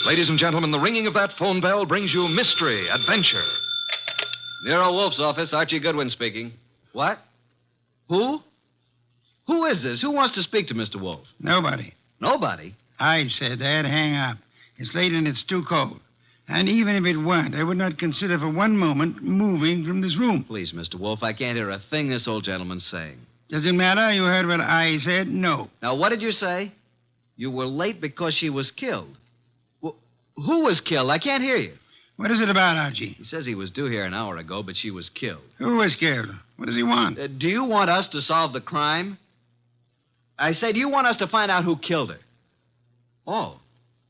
Ladies and gentlemen, the ringing of that phone bell brings you mystery, adventure. Nero Wolfe's office, Archie Goodwin speaking. What? Who? Who is this? Who wants to speak to Mr. Wolfe? Nobody. Nobody? I said that. Hang up. It's late and it's too cold. And even if it weren't, I would not consider for one moment moving from this room. Please, Mr. Wolfe, I can't hear a thing this old gentleman's saying. Does it matter? You heard what I said? No. Now, what did you say? You were late because she was killed. Who was killed? I can't hear you. What is it about, Archie? He says he was due here an hour ago, but she was killed. Who was killed? What does he want? Do you want us to solve the crime? I say, do you want us to find out who killed her? Oh.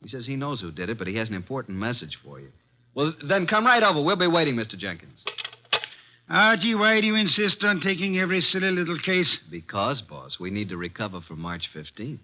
He says he knows who did it, but he has an important message for you. Well, then come right over. We'll be waiting, Mr. Jenkins. Archie, why do you insist on taking every silly little case? Because, boss, we need to recover for March 15th.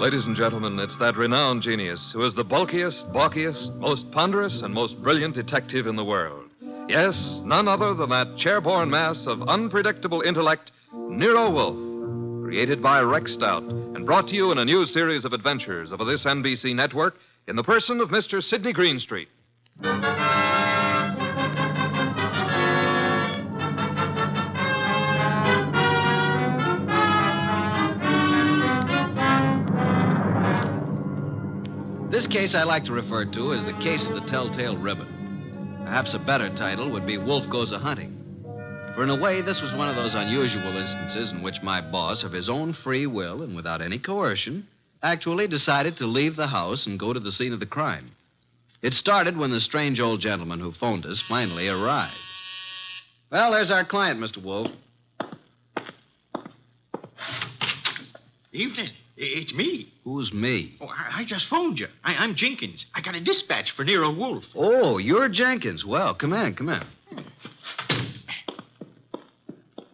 Ladies and gentlemen, it's that renowned genius who is the bulkiest, balkiest, most ponderous, and most brilliant detective in the world. Yes, none other than that chairborne mass of unpredictable intellect, Nero Wolfe, created by Rex Stout and brought to you in a new series of adventures over this NBC network in the person of Mr. Sidney Greenstreet. This case I like to refer to as the case of the Telltale Ribbon. Perhaps a better title would be Wolfe Goes A-Hunting. For in a way, this was one of those unusual instances in which my boss, of his own free will and without any coercion, actually decided to leave the house and go to the scene of the crime. It started when the strange old gentleman who phoned us finally arrived. Well, there's our client, Mr. Wolfe. Evening. It's me. Who's me? Oh, I just phoned you. I'm Jenkins. I got a dispatch for Nero Wolfe. Oh, you're Jenkins. Well, come in.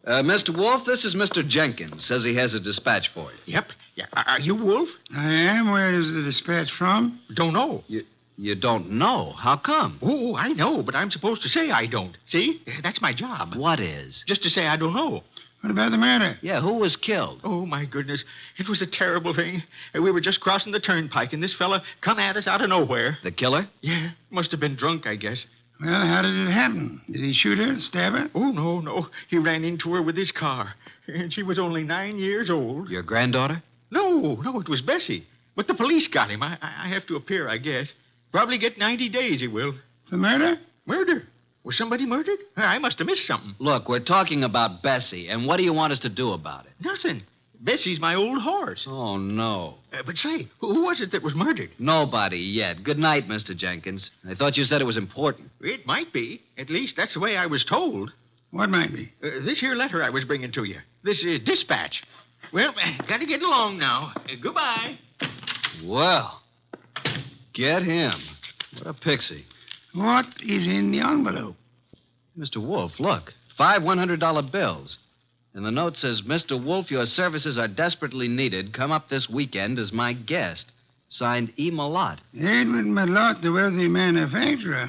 Mr. Wolfe, this is Mr. Jenkins. Says he has a dispatch for you. Yep. Yeah. Are you Wolfe? I am. Where is the dispatch from? Don't know. You don't know? How come? Oh, I know, but I'm supposed to say I don't. See? That's my job. What is? Just to say I don't know. What about the murder? Yeah, who was killed? Oh, my goodness. It was a terrible thing. We were just crossing the turnpike, and this fella come at us out of nowhere. The killer? Yeah. Must have been drunk, I guess. Well, how did it happen? Did he shoot her, stab her? Oh, no. He ran into her with his car. And she was only 9 years old. Your granddaughter? No, it was Bessie. But the police got him. I have to appear, I guess. Probably get 90 days, he will. For murder? Murder? Was somebody murdered? I must have missed something. Look, we're talking about Bessie, and what do you want us to do about it? Nothing. Bessie's my old horse. Oh, no. But say, who was it that was murdered? Nobody yet. Good night, Mr. Jenkins. I thought you said it was important. It might be. At least that's the way I was told. What might be? This here letter I was bringing to you. This dispatch. Well, gotta get along now. Goodbye. Well, get him. What a pixie. What is in the envelope? Mr. Wolfe, look. 5 $100 bills. And the note says, Mr. Wolfe, your services are desperately needed. Come up this weekend as my guest. Signed E. Malott. Edward Malott, the wealthy manufacturer.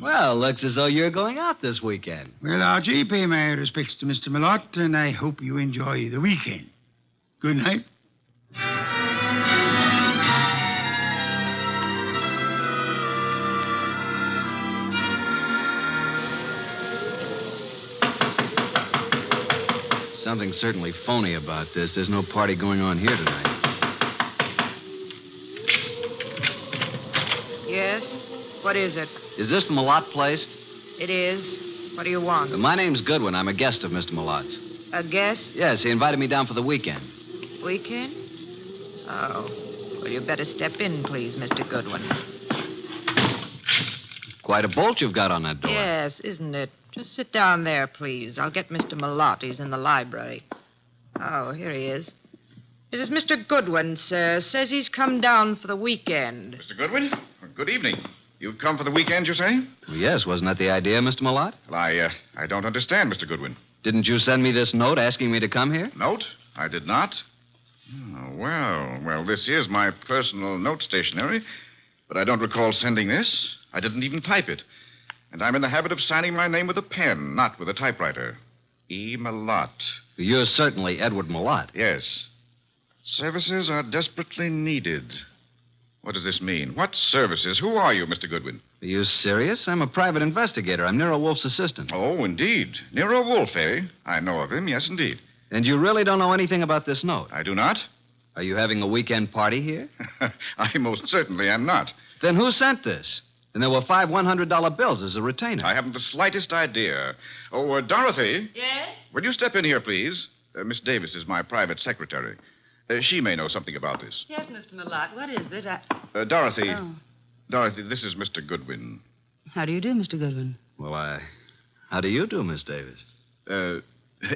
Well, looks as though you're going out this weekend. Well, Archie, pay my respects to Mr. Malott, and I hope you enjoy the weekend. Good night. Something certainly phony about this. There's no party going on here tonight. Yes? What is it? Is this the Malott place? It is. What do you want? My name's Goodwin. I'm a guest of Mr. Malott's. A guest? Yes, he invited me down for the weekend. Weekend? Oh. Well, you better step in, please, Mr. Goodwin. Quite a bolt you've got on that door. Yes, isn't it? Just sit down there, please. I'll get Mr. Malott. He's in the library. Oh, here he is. This is Mr. Goodwin, sir. Says he's come down for the weekend. Mr. Goodwin, good evening. You've come for the weekend, you say? Well, yes, wasn't that the idea, Mr. Malott? Well, I don't understand, Mr. Goodwin. Didn't you send me this note asking me to come here? Note? I did not. Oh, well, this is my personal note stationery, but I don't recall sending this. I didn't even type it. And I'm in the habit of signing my name with a pen, not with a typewriter. E. Malott. You're certainly Edward Malott. Yes. Services are desperately needed. What does this mean? What services? Who are you, Mr. Goodwin? Are you serious? I'm a private investigator. I'm Nero Wolfe's assistant. Oh, indeed. Nero Wolfe, eh? I know of him, yes, indeed. And you really don't know anything about this note? I do not. Are you having a weekend party here? I most certainly am not. Then who sent this? And there were 5 $100 bills as a retainer. I haven't the slightest idea. Oh, Dorothy. Yes? Will you step in here, please? Miss Davis is my private secretary. She may know something about this. Yes, Mr. Malott. What is it? Dorothy. Oh. Dorothy, this is Mr. Goodwin. How do you do, Mr. Goodwin? Well, how do you do, Miss Davis?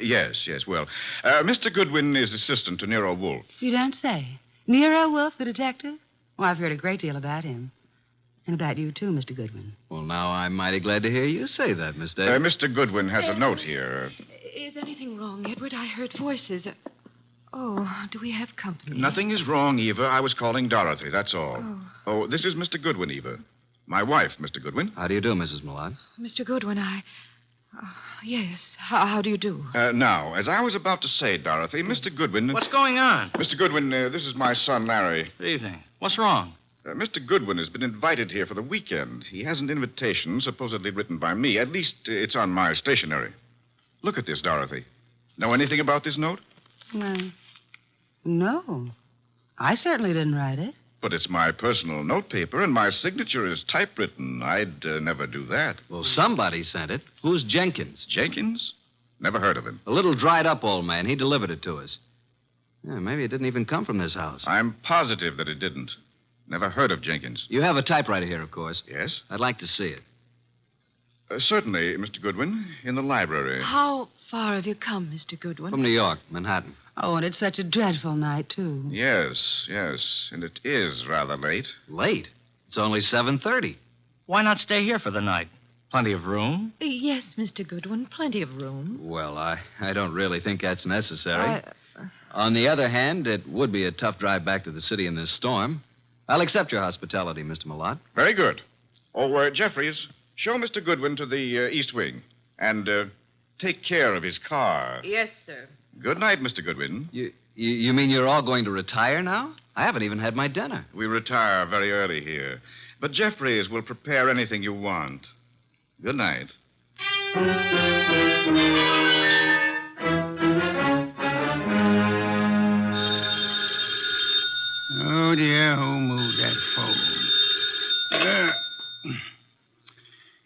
Yes. Well, Mr. Goodwin is assistant to Nero Wolfe. You don't say. Nero Wolfe, the detective? Oh, I've heard a great deal about him. And about you, too, Mr. Goodwin. Well, now I'm mighty glad to hear you say that, Miss Davis. Mr. Goodwin has a note here. Is anything wrong, Edward? I heard voices. Oh, do we have company? Nothing is wrong, Eva. I was calling Dorothy, that's all. Oh, this is Mr. Goodwin, Eva. My wife, Mr. Goodwin. How do you do, Mrs. Malott? Mr. Goodwin, yes. How do you do? Now, as I was about to say, Dorothy, Mr. Goodwin... What's going on? Mr. Goodwin, this is my son, Larry. Good evening. What's wrong? Mr. Goodwin has been invited here for the weekend. He has an invitation supposedly written by me. At least it's on my stationery. Look at this, Dorothy. Know anything about this note? Well, no. I certainly didn't write it. But it's my personal notepaper, and my signature is typewritten. I'd never do that. Well, somebody sent it. Who's Jenkins? Jenkins? Never heard of him. A little dried up old man. He delivered it to us. Yeah, maybe it didn't even come from this house. I'm positive that it didn't. Never heard of Jenkins. You have a typewriter here, of course. Yes? I'd like to see it. Certainly, Mr. Goodwin, in the library. How far have you come, Mr. Goodwin? From New York, Manhattan. Oh, and it's such a dreadful night, too. Yes. And it is rather late. Late? It's only 7:30. Why not stay here for the night? Plenty of room? Yes, Mr. Goodwin, plenty of room. Well, I don't really think that's necessary. On the other hand, it would be a tough drive back to the city in this storm. I'll accept your hospitality, Mr. Malott. Very good. Oh, Jeffries, show Mr. Goodwin to the East Wing. And take care of his car. Yes, sir. Good night, Mr. Goodwin. You mean you're all going to retire now? I haven't even had my dinner. We retire very early here. But Jeffries will prepare anything you want. Good night. Oh, dear, who moved that phone?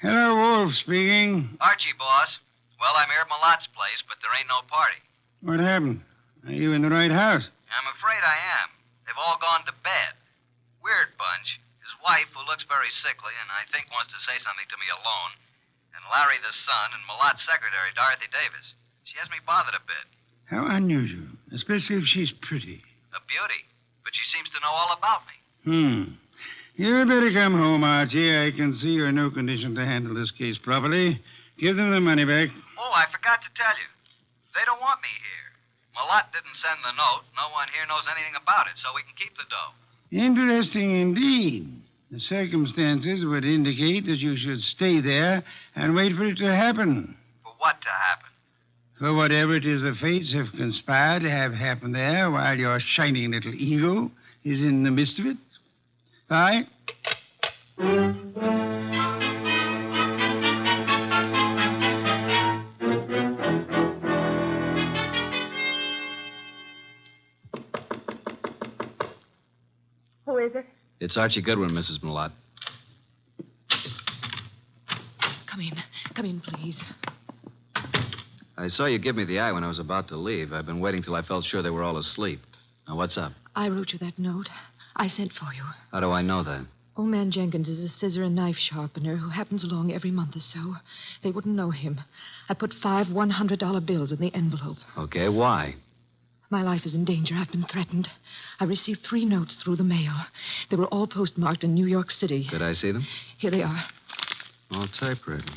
Hello, Wolf speaking. Archie, boss. Well, I'm here at Malott's place, but there ain't no party. What happened? Are you in the right house? I'm afraid I am. They've all gone to bed. Weird bunch. His wife, who looks very sickly and I think wants to say something to me alone, and Larry the son, and Malott's secretary, Dorothy Davis. She has me bothered a bit. How unusual, especially if she's pretty. A beauty. But she seems to know all about me. You'd better come home, Archie. I can see you're in no condition to handle this case properly. Give them the money back. Oh, I forgot to tell you. They don't want me here. Malott didn't send the note. No one here knows anything about it, so we can keep the dough. Interesting indeed. The circumstances would indicate that you should stay there and wait for it to happen. For what to happen? For whatever it is the fates have conspired to have happen there while your shining little ego is in the midst of it. Bye. Who is it? It's Archie Goodwin, Mrs. Malott. Come in, please. I saw you give me the eye when I was about to leave. I've been waiting till I felt sure they were all asleep. Now, what's up? I wrote you that note. I sent for you. How do I know that? Old man Jenkins is a scissor and knife sharpener who happens along every month or so. They wouldn't know him. I put 5 $100 bills in the envelope. Okay, why? My life is in danger. I've been threatened. I received 3 notes through the mail. They were all postmarked in New York City. Could I see them? Here they are. All typewritten.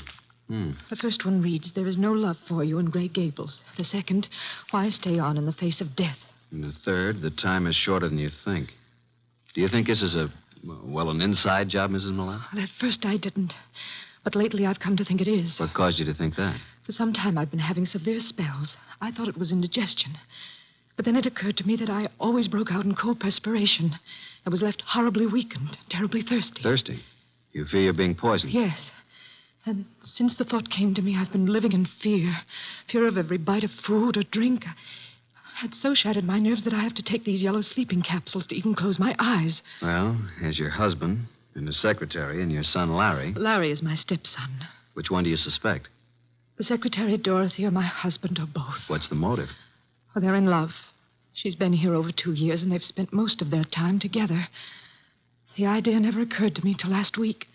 The first one reads, "There is no love for you in Grey Gables." The second, "Why stay on in the face of death?" And the third, "The time is shorter than you think." Do you think this is an inside job, Mrs. Malott? Well, at first I didn't. But lately I've come to think it is. What caused you to think that? For some time I've been having severe spells. I thought it was indigestion. But then it occurred to me that I always broke out in cold perspiration. I was left horribly weak and terribly thirsty. Thirsty? You fear you're being poisoned? Yes. And since the thought came to me, I've been living in fear. Fear of every bite of food or drink. It's so shattered my nerves that I have to take these yellow sleeping capsules to even close my eyes. Well, as your husband and his secretary and your son Larry. Larry is my stepson. Which one do you suspect? The secretary, Dorothy, or my husband, or both. What's the motive? Well, they're in love. She's been here over 2 years, and they've spent most of their time together. The idea never occurred to me till last week.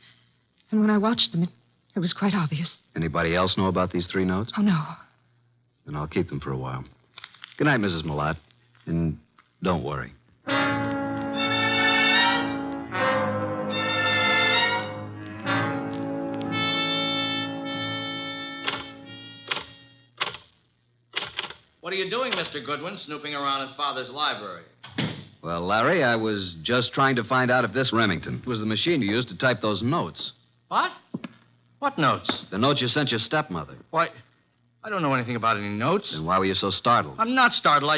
And when I watched them, it was quite obvious. Anybody else know about these 3 notes? Oh, no. Then I'll keep them for a while. Good night, Mrs. Malott. And don't worry. What are you doing, Mr. Goodwin, snooping around in Father's library? Well, Larry, I was just trying to find out if this Remington was the machine you used to type those notes. What? What notes? The notes you sent your stepmother. Why, I don't know anything about any notes. Then why were you so startled? I'm not startled.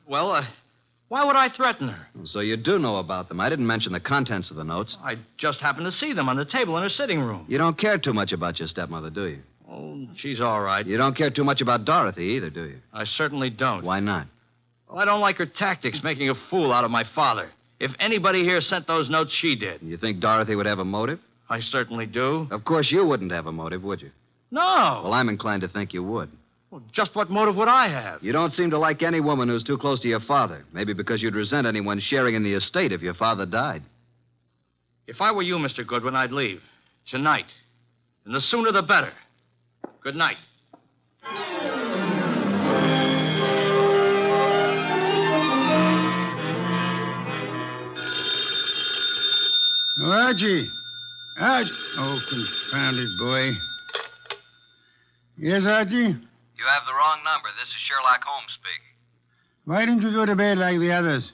Why would I threaten her? So you do know about them. I didn't mention the contents of the notes. I just happened to see them on the table in her sitting room. You don't care too much about your stepmother, do you? Oh, she's all right. You don't care too much about Dorothy either, do you? I certainly don't. Why not? Well, I don't like her tactics, making a fool out of my father. If anybody here sent those notes, she did. You think Dorothy would have a motive? I certainly do. Of course you wouldn't have a motive, would you? No. Well, I'm inclined to think you would. Well, just what motive would I have? You don't seem to like any woman who's too close to your father. Maybe because you'd resent anyone sharing in the estate if your father died. If I were you, Mr. Goodwin, I'd leave. Tonight. And the sooner the better. Good night. Oh, Archie. Archie. Oh, confounded boy. Yes, Archie? You have the wrong number. This is Sherlock Holmes speaking. Why didn't you go to bed like the others?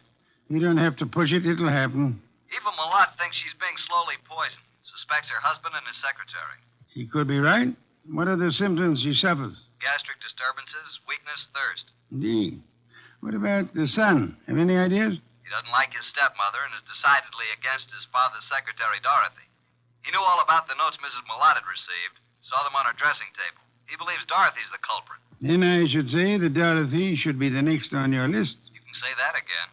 You don't have to push it. It'll happen. Eva Malott thinks she's being slowly poisoned. Suspects her husband and his secretary. She could be right. What are the symptoms she suffers? Gastric disturbances, weakness, thirst. Indeed. What about the son? Have any ideas? He doesn't like his stepmother and is decidedly against his father's secretary, Dorothy. He knew all about the notes Mrs. Malott had received, saw them on her dressing table. He believes Dorothy's the culprit. Then I should say that Dorothy should be the next on your list. You can say that again.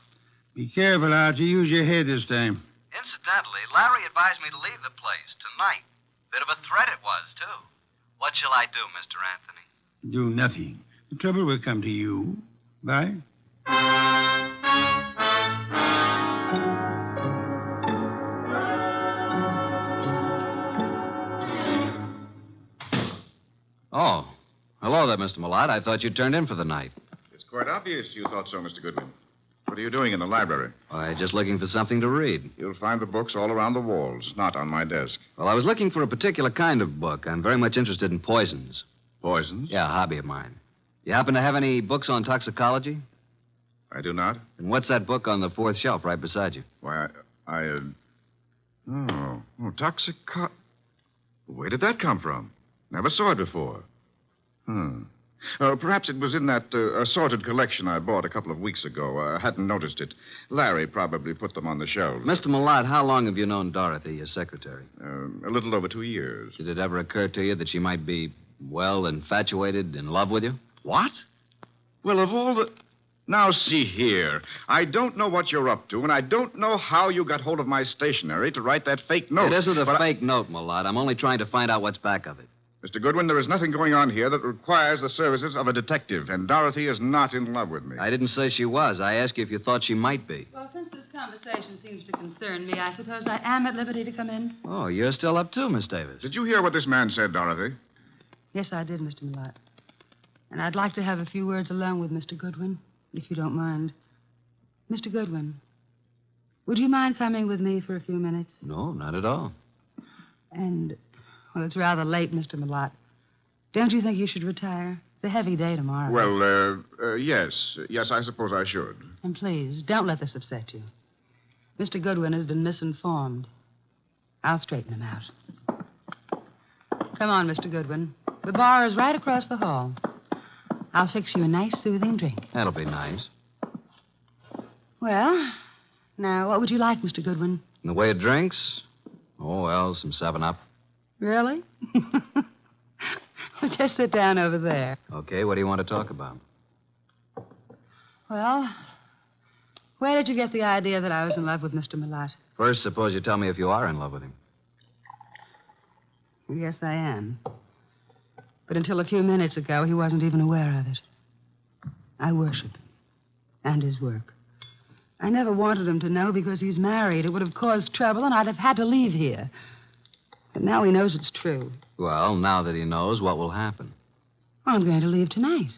Be careful, Archie. Use your head this time. Incidentally, Larry advised me to leave the place tonight. Bit of a threat it was, too. What shall I do, Mr. Anthony? Do nothing. The trouble will come to you. Bye. Oh. Hello there, Mr. Malott. I thought you'd turned in for the night. It's quite obvious you thought so, Mr. Goodwin. What are you doing in the library? Why, just looking for something to read. You'll find the books all around the walls, not on my desk. Well, I was looking for a particular kind of book. I'm very much interested in poisons. Poisons? Yeah, a hobby of mine. You happen to have any books on toxicology? I do not. And what's that book on the 4th shelf right beside you? Why, Where did that come from? Never saw it before. Perhaps it was in that assorted collection I bought a couple of weeks ago. I hadn't noticed it. Larry probably put them on the shelf. Mr. Malott, how long have you known Dorothy, your secretary? A little over 2 years. Did it ever occur to you that she might be, well, infatuated, in love with you? What? Well, of all the... Now, see here. I don't know what you're up to, and I don't know how you got hold of my stationery to write that fake note. It isn't a fake note, Malott. I'm only trying to find out what's back of it. Mr. Goodwin, there is nothing going on here that requires the services of a detective, and Dorothy is not in love with me. I didn't say she was. I asked you if you thought she might be. Well, since this conversation seems to concern me, I suppose I am at liberty to come in. Oh, you're still up too, Miss Davis. Did you hear what this man said, Dorothy? Yes, I did, Mr. Malott. And I'd like to have a few words alone with Mr. Goodwin, if you don't mind. Mr. Goodwin, would you mind coming with me for a few minutes? No, not at all. And, well, it's rather late, Mr. Malott. Don't you think you should retire? It's a heavy day tomorrow. Well, yes. Yes, I suppose I should. And please, don't let this upset you. Mr. Goodwin has been misinformed. I'll straighten him out. Come on, Mr. Goodwin. The bar is right across the hall. I'll fix you a nice, soothing drink. That'll be nice. Well, now, what would you like, Mr. Goodwin? In the way of drinks? Oh, well, some 7-Up. Really? Well, just sit down over there. Okay, what do you want to talk about? Well, where did you get the idea that I was in love with Mr. Milat? First, suppose you tell me if you are in love with him. Yes, I am. But until a few minutes ago, he wasn't even aware of it. I worship him and his work. I never wanted him to know because he's married. It would have caused trouble, and I'd have had to leave here. But now he knows it's true. Well, now that he knows, what will happen? I'm going to leave tonight.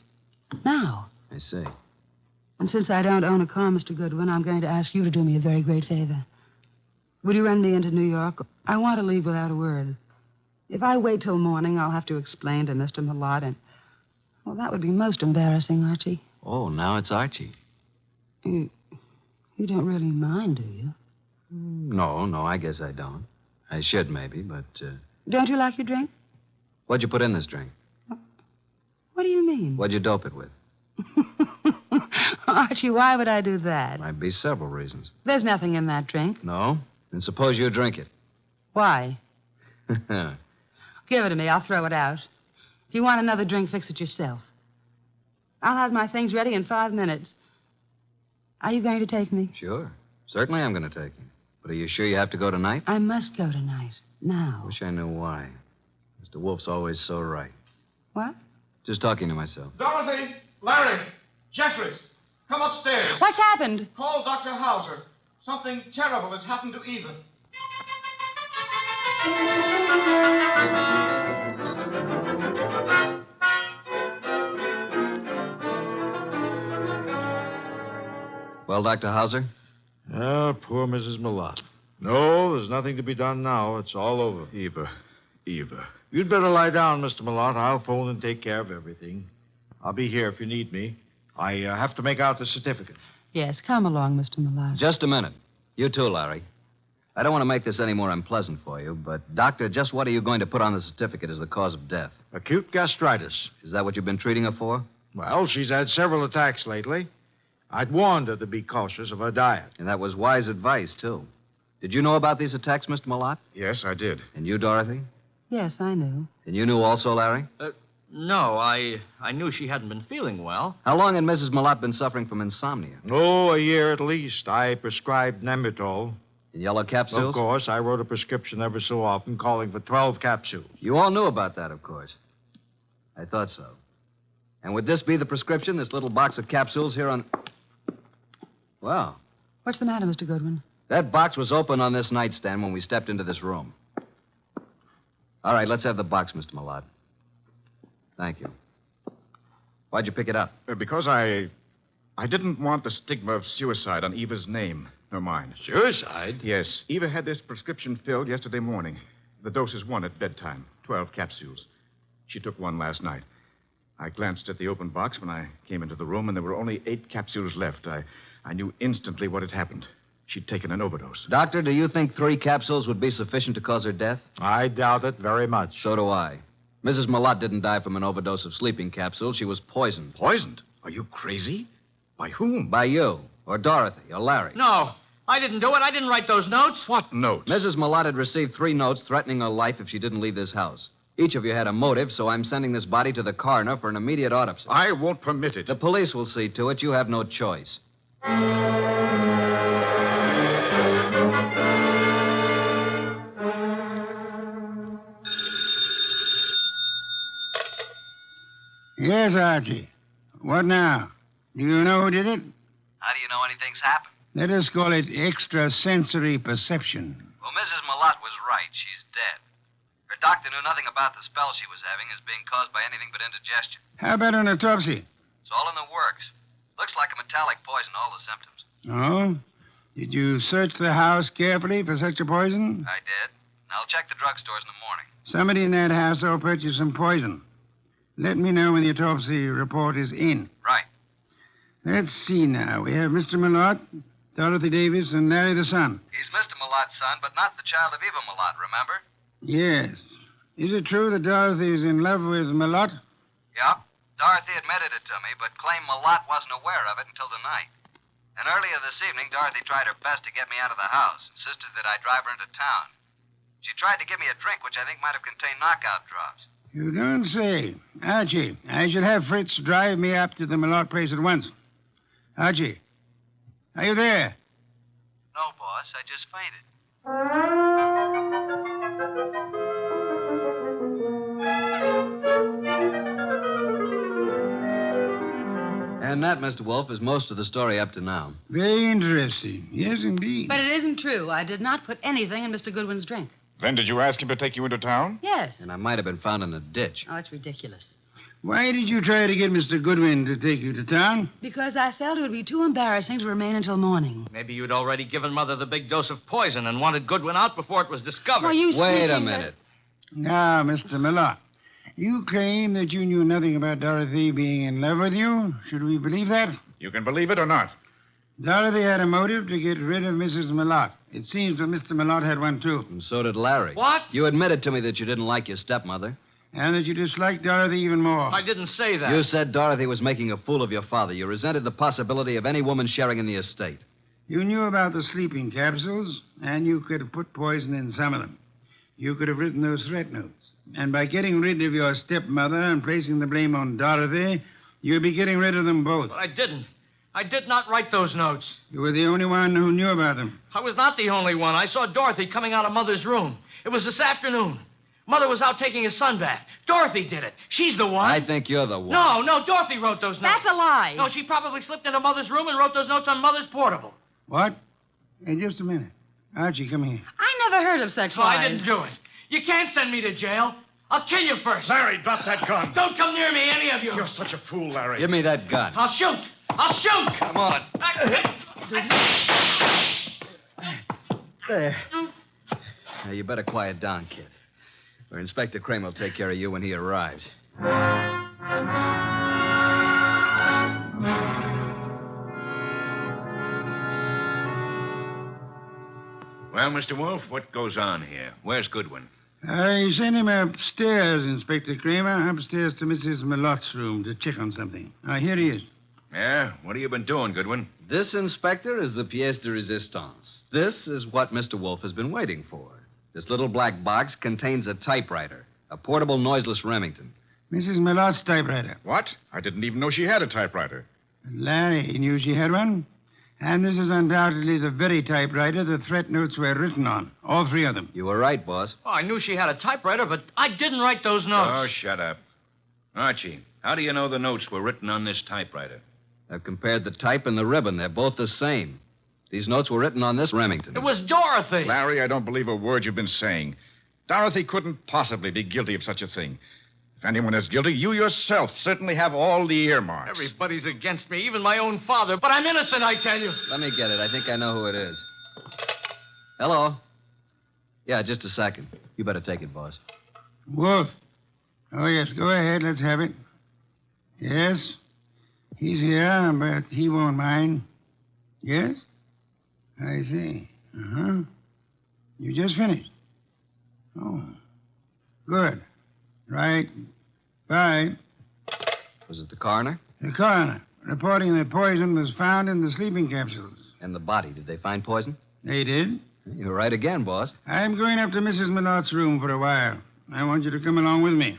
Now. I see. And since I don't own a car, Mr. Goodwin, I'm going to ask you to do me a very great favor. Will you run me into New York? I want to leave without a word. If I wait till morning, I'll have to explain to Mr. Milat, and... Well, that would be most embarrassing, Archie. Oh, now it's Archie. You don't really mind, do you? No, I guess I don't. I should, maybe, but... Don't you like your drink? What'd you put in this drink? What do you mean? What'd you dope it with? Archie, why would I do that? Might be several reasons. There's nothing in that drink. No? Then suppose you drink it. Why? Give it to me. I'll throw it out. If you want another drink, fix it yourself. I'll have my things ready in 5 minutes. Are you going to take me? Sure. Certainly I'm going to take you. But are you sure you have to go tonight? I must go tonight. Now. Wish I knew why. Mr. Wolfe's always so right. What? Just talking to myself. Dorothy, Larry, Jeffries, come upstairs. What's happened? Call Dr. Hauser. Something terrible has happened to Eva. Well, Dr. Hauser? Oh, poor Mrs. Milat. No, there's nothing to be done now. It's all over. Eva. You'd better lie down, Mr. Milat. I'll phone and take care of everything. I'll be here if you need me. I have to make out the certificate. Yes, come along, Mr. Milat. Just a minute. You too, Larry. I don't want to make this any more unpleasant for you, but, Doctor, just what are you going to put on the certificate as the cause of death? Acute gastritis. Is that what you've been treating her for? Well, she's had several attacks lately. I'd warned her to be cautious of her diet. And that was wise advice, too. Did you know about these attacks, Mr. Milat? Yes, I did. And you, Dorothy? Yes, I knew. And you knew also, Larry? No, I knew she hadn't been feeling well. How long had Mrs. Milat been suffering from insomnia? Oh, a year at least. I prescribed Nemitol. In yellow capsules? Of course. I wrote a prescription ever so often calling for 12 capsules. You all knew about that, of course. I thought so. And would this be the prescription, this little box of capsules here on... Well, What's the matter, Mr. Goodwin? that box was open on this nightstand when we stepped into this room. All right, let's have the box, Mr. Milat. Thank you. Why'd you pick it up? Because I didn't want the stigma of suicide on Eva's name or mine. Suicide? Yes. Eva had this prescription filled yesterday morning. The dose is 1 at bedtime, 12 capsules. She took 1 last night. I glanced at the open box when I came into the room, and there were only 8 capsules left. I knew instantly what had happened. She'd taken an overdose. Doctor, do you think 3 capsules would be sufficient to cause her death? I doubt it very much. So do I. Mrs. Milat didn't die from an overdose of sleeping capsules. She was poisoned. Poisoned? Are you crazy? By whom? By you, or Dorothy, or Larry. No, I didn't do it. I didn't write those notes. What notes? Mrs. Milat had received 3 notes threatening her life if she didn't leave this house. Each of you had a motive, so I'm sending this body to the coroner for an immediate autopsy. I won't permit it. The police will see to it. You have no choice. Yes, Archie. What now? Do you know who did it? How do you know anything's happened? Let us call it extrasensory perception. Well, Mrs. Milat was right. She's dead. Her doctor knew nothing about the spell she was having as being caused by anything but indigestion. How about an autopsy? It's all in the works. Looks like a metallic poison, all the symptoms. Oh? Did you search the house carefully for such a poison? I did. And I'll check the drugstores in the morning. Somebody in that household purchased some poison. Let me know when the autopsy report is in. Right. Let's see now. We have Mr. Milat, Dorothy Davis, and Larry the son. He's Mr. Milat's son, but not the child of Eva Milat, remember? Yes. Is it true that Dorothy is in love with Malott? Yeah. Dorothy admitted it to me, but claimed Malott wasn't aware of it until tonight. And earlier this evening, Dorothy tried her best to get me out of the house, insisted that I drive her into town. She tried to give me a drink, which I think might have contained knockout drops. You don't say. Archie, I should have Fritz drive me up to the Malott place at once. Archie, are you there? No, boss. I just fainted. And that, Mr. Wolfe, is most of the story up to now. Very interesting. Yes, indeed. But it isn't true. I did not put anything in Mr. Goodwin's drink. Then did you ask him to take you into town? Yes. And I might have been found in a ditch. Oh, it's ridiculous. Why did you try to get Mr. Goodwin to take you to town? Because I felt it would be too embarrassing to remain until morning. Maybe you'd already given Mother the big dose of poison and wanted Goodwin out before it was discovered. Well, you Wait a sneaking minute. Now, Mr. Malott, you claim that you knew nothing about Dorothy being in love with you. Should we believe that? You can believe it or not. Dorothy had a motive to get rid of Mrs. Malott. It seems that Mr. Malott had one, too. And so did Larry. What? You admitted to me that you didn't like your stepmother. And that you disliked Dorothy even more. I didn't say that. You said Dorothy was making a fool of your father. You resented the possibility of any woman sharing in the estate. You knew about the sleeping capsules, and you could have put poison in some of them. You could have written those threat notes. And by getting rid of your stepmother and placing the blame on Dorothy, you'd be getting rid of them both. But I didn't. I did not write those notes. You were the only one who knew about them. I was not the only one. I saw Dorothy coming out of Mother's room. It was this afternoon. Mother was out taking a sunbath. Dorothy did it. She's the one. I think you're the one. No, Dorothy wrote those notes. That's a lie. No, she probably slipped into Mother's room and wrote those notes on Mother's portable. What? Hey, just a minute. Archie, come here. I never heard of such No, I lies. didn't do it. You can't send me to jail. I'll kill you first. Larry, drop that gun. Don't come near me, any of you. You're such a fool, Larry. Give me that gun. I'll shoot. I'll shoot. Come on. There. Now, you better quiet down, kid. Or Inspector Kramer will take care of you when he arrives. Well, Mr. Wolfe, what goes on here? Where's Goodwin? I sent him upstairs, Inspector Kramer, upstairs to Mrs. Malott's room to check on something. Here he is. Yeah? What have you been doing, Goodwin? This, Inspector, is the pièce de résistance. This is what Mr. Wolfe has been waiting for. This little black box contains a typewriter, a portable noiseless Remington. Mrs. Malott's typewriter. What? I didn't even know she had a typewriter. Larry knew she had one. And this is undoubtedly the very typewriter the threat notes were written on. All three of them. You were right, boss. Oh, I knew she had a typewriter, but I didn't write those notes. Oh, shut up. Archie, how do you know the notes were written on this typewriter? I've compared the type and the ribbon. They're both the same. These notes were written on this Remington. It was Dorothy. Larry, I don't believe a word you've been saying. Dorothy couldn't possibly be guilty of such a thing. If anyone is guilty, you yourself certainly have all the earmarks. Everybody's against me, even my own father. But I'm innocent, I tell you. Let me get it. I think I know who it is. Hello? Yeah, just a second. You better take it, boss. Wolf. Oh, yes, go ahead. Let's have it. Yes? He's here, but he won't mind. Yes? I see. Uh-huh. You just finished? Oh. Good. Right. Bye. Was it the coroner? The coroner, reporting that poison was found in the sleeping capsules. And the body. Did they find poison? They did. You were right again, boss. I'm going up to Mrs. Malott's room for a while. I want you to come along with me.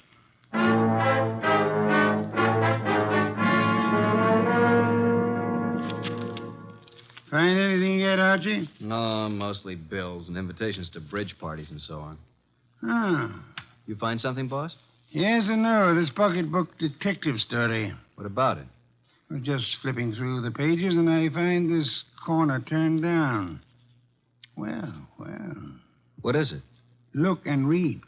Find anything yet, Archie? No, mostly bills and invitations to bridge parties and so on. Ah. You find something, boss? Yes and no. This pocketbook detective story. What about it? I was just flipping through the pages, and I find this corner turned down. Well. What is it? Look and read.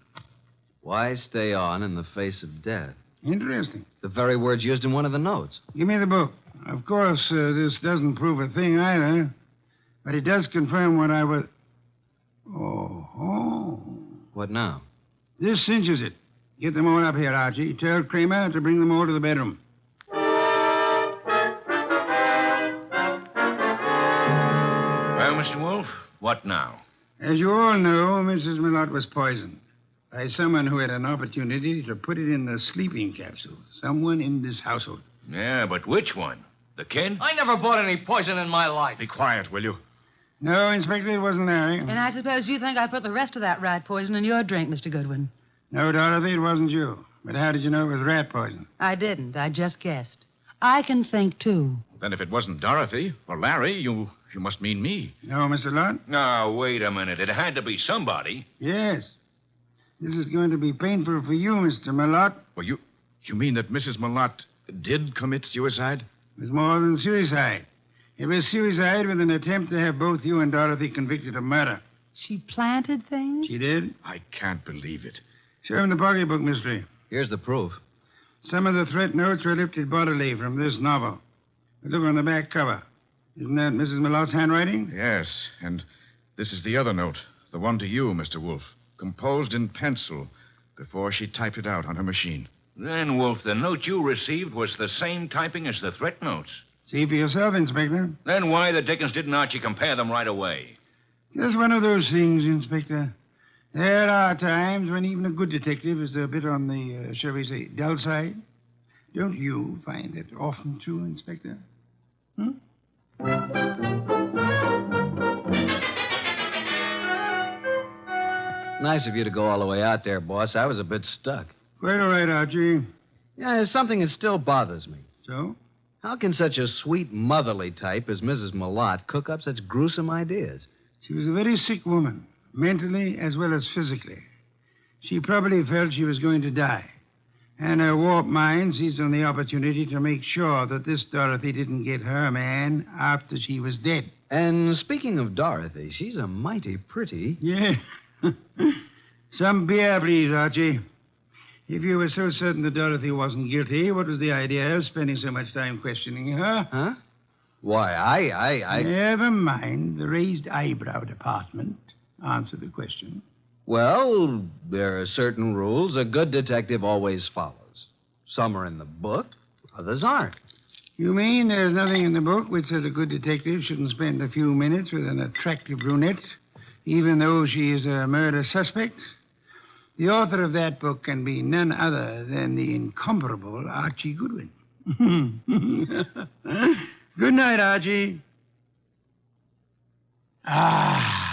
Why stay on in the face of death? Interesting. The very words used in one of the notes. Give me the book. Of course, this doesn't prove a thing either, but it does confirm what I was... Oh. What now? This cinches it. Get them all up here, Archie. Tell Kramer to bring them all to the bedroom. Well, Mr. Wolfe, what now? As you all know, Mrs. Malott was poisoned. By someone who had an opportunity to put it in the sleeping capsules. Someone in this household. Yeah, but which one? The kid? I never bought any poison in my life. Be quiet, will you? No, Inspector, it wasn't Larry. And I suppose you think I put the rest of that rat poison in your drink, Mr. Goodwin. No, Dorothy, it wasn't you. But how did you know it was rat poison? I didn't. I just guessed. I can think, too. Then if it wasn't Dorothy or Larry, you must mean me. No, Mr. Lott? No, wait a minute. It had to be somebody. Yes. This is going to be painful for you, Mr. Malott. Well, you mean that Mrs. Malott did commit suicide? It was more than suicide. It was suicide with an attempt to have both you and Dorothy convicted of murder. She planted things? She did? I can't believe it. Show him the pocketbook, mystery. Here's the proof. Some of the threat notes were lifted bodily from this novel. But look on the back cover. Isn't that Mrs. Malott's handwriting? Yes, and this is the other note, the one to you, Mr. Wolfe, composed in pencil before she typed it out on her machine. Then, Wolf, the note you received was the same typing as the threat notes. See for yourself, Inspector. Then why the dickens didn't Archie compare them right away? Just one of those things, Inspector. There are times when even a good detective is a bit on the, shall we say, dull side. Don't you find it often true, Inspector? Nice of you to go all the way out there, boss. I was a bit stuck. Quite all right, Archie. Yeah, there's something that still bothers me. So? How can such a sweet, motherly type as Mrs. Malott cook up such gruesome ideas? She was a very sick woman, mentally as well as physically. She probably felt she was going to die. And her warped mind seized on the opportunity to make sure that this Dorothy didn't get her man after she was dead. And speaking of Dorothy, she's a mighty pretty... Yeah. Some beer, please, Archie. If you were so certain that Dorothy wasn't guilty, what was the idea of spending so much time questioning her? Huh? Why, I... Never mind the raised eyebrow department. Answer the question. Well, there are certain rules a good detective always follows. Some are in the book, others aren't. You mean there's nothing in the book which says a good detective shouldn't spend a few minutes with an attractive brunette, even though she is a murder suspect? The author of that book can be none other than the incomparable Archie Goodwin. Good night, Archie. Ah.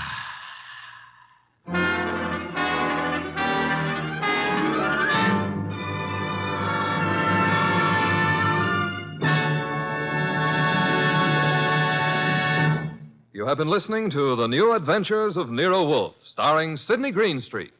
You have been listening to The New Adventures of Nero Wolfe, starring Sidney Greenstreet.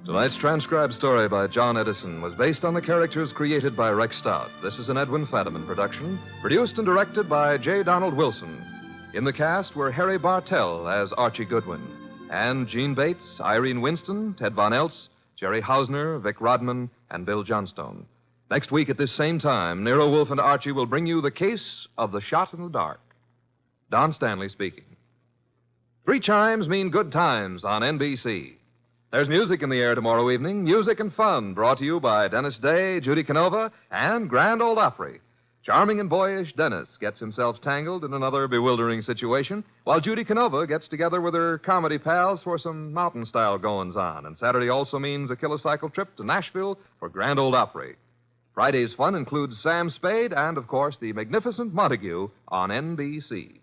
Tonight's transcribed story by John Edison was based on the characters created by Rex Stout. This is an Edwin Fadiman production, produced and directed by J. Donald Wilson. In the cast were Harry Bartell as Archie Goodwin, and Gene Bates, Irene Winston, Ted Von Eltz, Jerry Hausner, Vic Rodman, and Bill Johnstone. Next week at this same time, Nero Wolfe and Archie will bring you the case of the shot in the dark. Don Stanley speaking. 3 chimes mean good times on NBC. There's music in the air tomorrow evening, music and fun, brought to you by Dennis Day, Judy Canova, and Grand Ole Opry. Charming and boyish Dennis gets himself tangled in another bewildering situation, while Judy Canova gets together with her comedy pals for some mountain-style goings-on. And Saturday also means a kilocycle trip to Nashville for Grand Ole Opry. Friday's fun includes Sam Spade and, of course, the magnificent Montague on NBC.